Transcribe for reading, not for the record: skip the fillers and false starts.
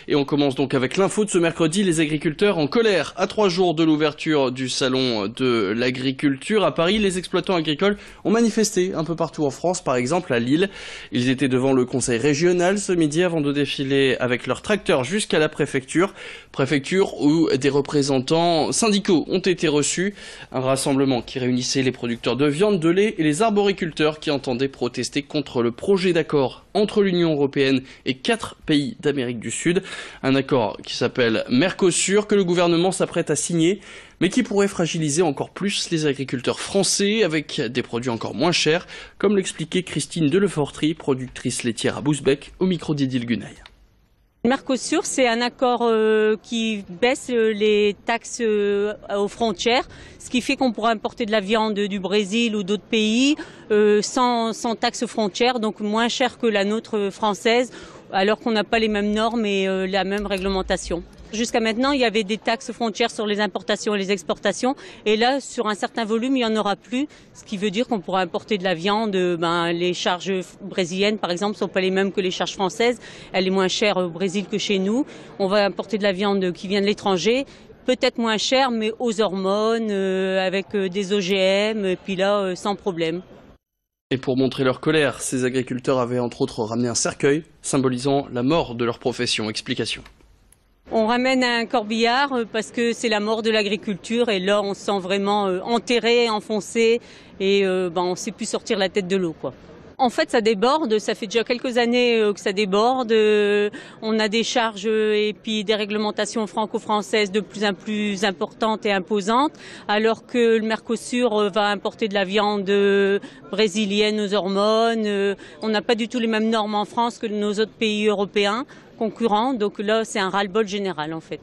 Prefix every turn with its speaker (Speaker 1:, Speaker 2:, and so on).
Speaker 1: Et on commence donc avec l'info de ce mercredi, les agriculteurs en colère. À 3 jours de l'ouverture du salon de l'agriculture à Paris, les exploitants agricoles ont manifesté un peu partout en France, par exemple à Lille. Ils étaient devant le conseil régional ce midi avant de défiler avec leurs tracteurs jusqu'à la préfecture. Préfecture où des représentants syndicaux ont été reçus. Un rassemblement qui réunissait les producteurs de viande, de lait et les arboriculteurs qui entendaient protester contre le projet d'accord entre l'Union européenne et 4 pays d'Amérique du Sud. Un accord qui s'appelle Mercosur, que le gouvernement s'apprête à signer, mais qui pourrait fragiliser encore plus les agriculteurs français avec des produits encore moins chers, comme l'expliquait Christine Delefortry, productrice laitière à Bousbecq, au micro d'Idil Gunaï.
Speaker 2: Mercosur, c'est un accord qui baisse les taxes aux frontières, ce qui fait qu'on pourra importer de la viande du Brésil ou d'autres pays sans taxes frontières, donc moins cher que la nôtre française, alors qu'on n'a pas les mêmes normes et la même réglementation. Jusqu'à maintenant, il y avait des taxes frontières sur les importations et les exportations. Et là, sur un certain volume, il n'y en aura plus. Ce qui veut dire qu'on pourra importer de la viande. Les charges brésiliennes, par exemple, ne sont pas les mêmes que les charges françaises. Elle est moins chère au Brésil que chez nous. On va importer de la viande qui vient de l'étranger. Peut-être moins chère, mais aux hormones, avec des OGM, et puis là, sans problème.
Speaker 1: Et pour montrer leur colère, ces agriculteurs avaient entre autres ramené un cercueil, symbolisant la mort de leur profession. Explication.
Speaker 2: On ramène un corbillard parce que c'est la mort de l'agriculture et là on se sent vraiment enterré, enfoncé et on ne sait plus sortir la tête de l'eau, quoi. En fait ça déborde, ça fait déjà quelques années que ça déborde, on a des charges et puis des réglementations franco-françaises de plus en plus importantes et imposantes, alors que le Mercosur va importer de la viande brésilienne aux hormones, on n'a pas du tout les mêmes normes en France que nos autres pays européens concurrents, donc là c'est un ras-le-bol général en fait.